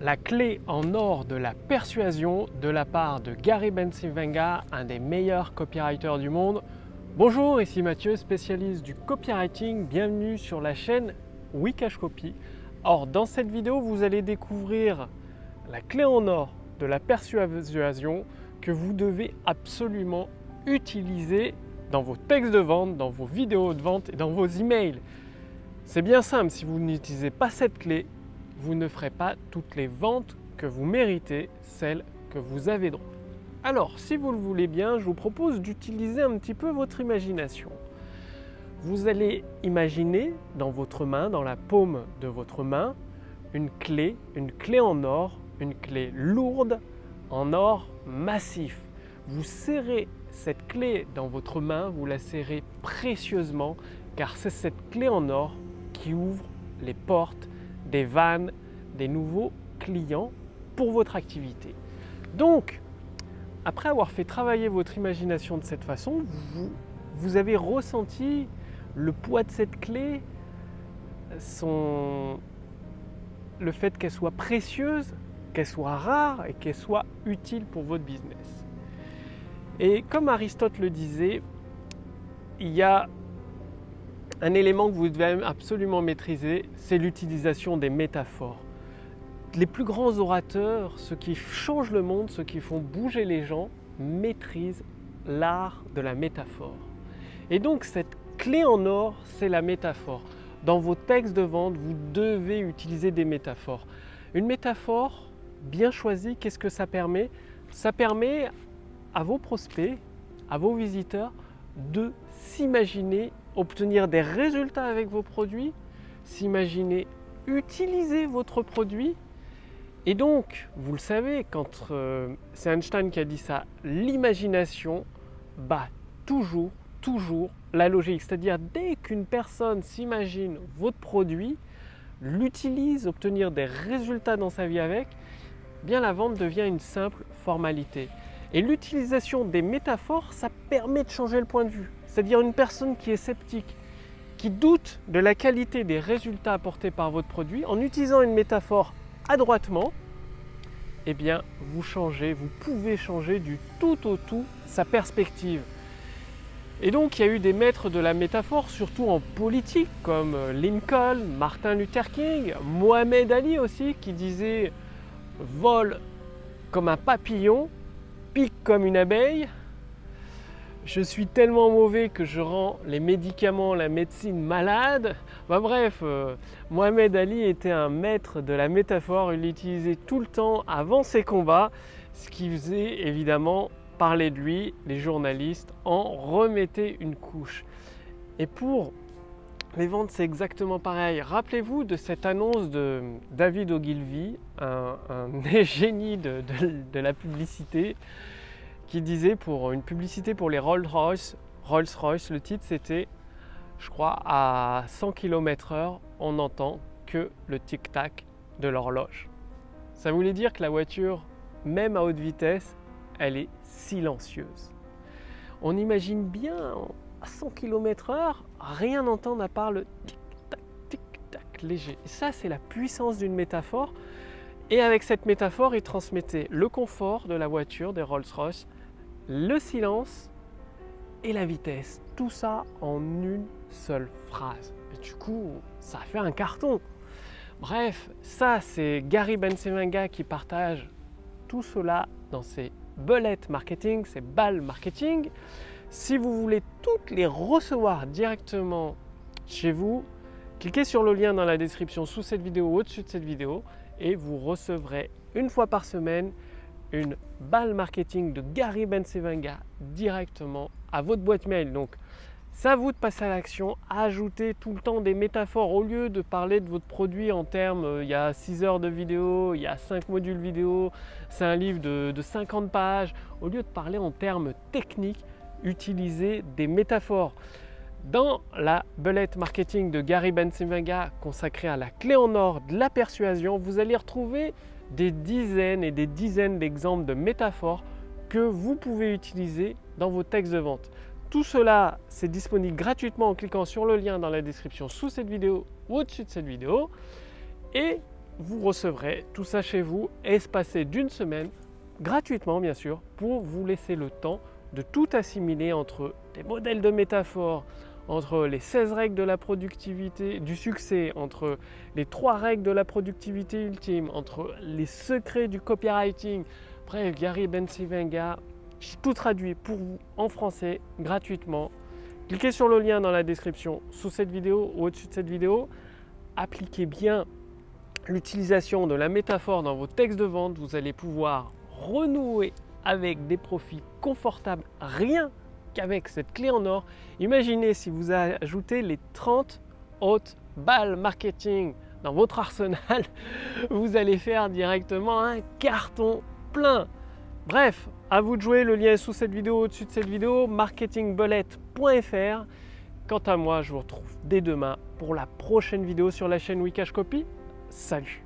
La clé en or de la persuasion de la part de Gary Bencivenga, un des meilleurs copywriters du monde. Bonjour, ici Mathieu, spécialiste du copywriting. Bienvenue sur la chaîne Wikash Copy. Or, dans cette vidéo, vous allez découvrir la clé en or de la persuasion que vous devez absolument utiliser dans vos textes de vente, dans vos vidéos de vente et dans vos emails. C'est bien simple, si vous n'utilisez pas cette clé, vous ne ferez pas toutes les ventes que vous méritez, celles que vous avez droit. Alors, si vous le voulez bien, je vous propose d'utiliser un petit peu votre imagination. Vous allez imaginer dans votre main, dans la paume de votre main, une clé en or, une clé lourde en or massif. Vous serrez cette clé dans votre main, vous la serrez précieusement, car c'est cette clé en or qui ouvre les portes des vannes, des nouveaux clients pour votre activité. Donc, après avoir fait travailler votre imagination de cette façon, vous avez ressenti le poids de cette clé, le fait qu'elle soit précieuse, qu'elle soit rare et qu'elle soit utile pour votre business. Et comme Aristote le disait, il y a un élément que vous devez absolument maîtriser, c'est l'utilisation des métaphores. Les plus grands orateurs, ceux qui changent le monde, ceux qui font bouger les gens, maîtrisent l'art de la métaphore. Et donc cette clé en or, c'est la métaphore. Dans vos textes de vente, vous devez utiliser des métaphores. Une métaphore bien choisie, qu'est-ce que ça permet? Ça permet à vos prospects, à vos visiteurs, de s'imaginer obtenir des résultats avec vos produits, s'imaginer utiliser votre produit. Et donc, vous le savez, c'est Einstein qui a dit ça, l'imagination bat toujours la logique. C'est-à-dire, dès qu'une personne s'imagine votre produit, l'utilise, obtenir des résultats dans sa vie avec, bien la vente devient une simple formalité. Et l'utilisation des métaphores, ça permet de changer le point de vue. C'est-à-dire une personne qui est sceptique, qui doute de la qualité des résultats apportés par votre produit, en utilisant une métaphore adroitement, eh bien vous pouvez changer du tout au tout sa perspective. Et donc il y a eu des maîtres de la métaphore, surtout en politique, comme Lincoln, Martin Luther King, Mohamed Ali aussi, qui disait « vole comme un papillon, pique comme une abeille ». Je suis tellement mauvais que je rends les médicaments, la médecine malade. Bref, Mohamed Ali était un maître de la métaphore. Il l'utilisait tout le temps avant ses combats, ce qui faisait évidemment parler de lui. Les journalistes en remettaient une couche. Et pour les ventes, c'est exactement pareil. Rappelez-vous de cette annonce de David Ogilvy, un génie de la publicité, qui disait pour une publicité pour les Rolls-Royce, le titre c'était, je crois, à 100 km/h, on n'entend que le tic-tac de l'horloge. Ça voulait dire que la voiture, même à haute vitesse, elle est silencieuse. On imagine bien à 100 km/h, rien entendre à part le tic-tac, tic-tac léger. Et ça, c'est la puissance d'une métaphore. Et avec cette métaphore, il transmettait le confort de la voiture, des Rolls-Royce, le silence et la vitesse. Tout ça en une seule phrase. Et du coup, ça fait un carton. Bref, ça c'est Gary Bencivenga qui partage tout cela dans ses bullets marketing, ses balles marketing. Si vous voulez toutes les recevoir directement chez vous, cliquez sur le lien dans la description sous cette vidéo ou au-dessus de cette vidéo et vous recevrez une fois par semaine une balle marketing de Gary Bencivenga directement à votre boîte mail. Donc, c'est à vous de passer à l'action, ajouter tout le temps des métaphores. Au lieu de parler de votre produit en termes, il y a 6 heures de vidéo, il y a 5 modules vidéo, c'est un livre de 50 pages. Au lieu de parler en termes techniques, utilisez des métaphores. Dans la bullet marketing de Gary Bencivenga consacrée à la clé en or de la persuasion, vous allez retrouver des dizaines et des dizaines d'exemples de métaphores que vous pouvez utiliser dans vos textes de vente. Tout cela, c'est disponible gratuitement en cliquant sur le lien dans la description sous cette vidéo ou au-dessus de cette vidéo. Et vous recevrez tout ça chez vous, espacé d'une semaine, gratuitement bien sûr, pour vous laisser le temps de tout assimiler entre des modèles de métaphores, entre les 16 règles de la productivité, du succès, entre les 3 règles de la productivité ultime, entre les secrets du copywriting. Bref, Gary Bencivenga, tout traduit pour vous en français gratuitement. Cliquez sur le lien dans la description sous cette vidéo ou au-dessus de cette vidéo. Appliquez bien l'utilisation de la métaphore dans vos textes de vente. Vous allez pouvoir renouer avec des profits confortables rien qu'avec cette clé en or. Imaginez si vous ajoutez les 30 hautes balles marketing dans votre arsenal, vous allez faire directement un carton plein. Bref, à vous de jouer, le lien est sous cette vidéo, au-dessus de cette vidéo, marketingbullet.fr. Quant à moi, je vous retrouve dès demain pour la prochaine vidéo sur la chaîne Wikash Copy. Salut!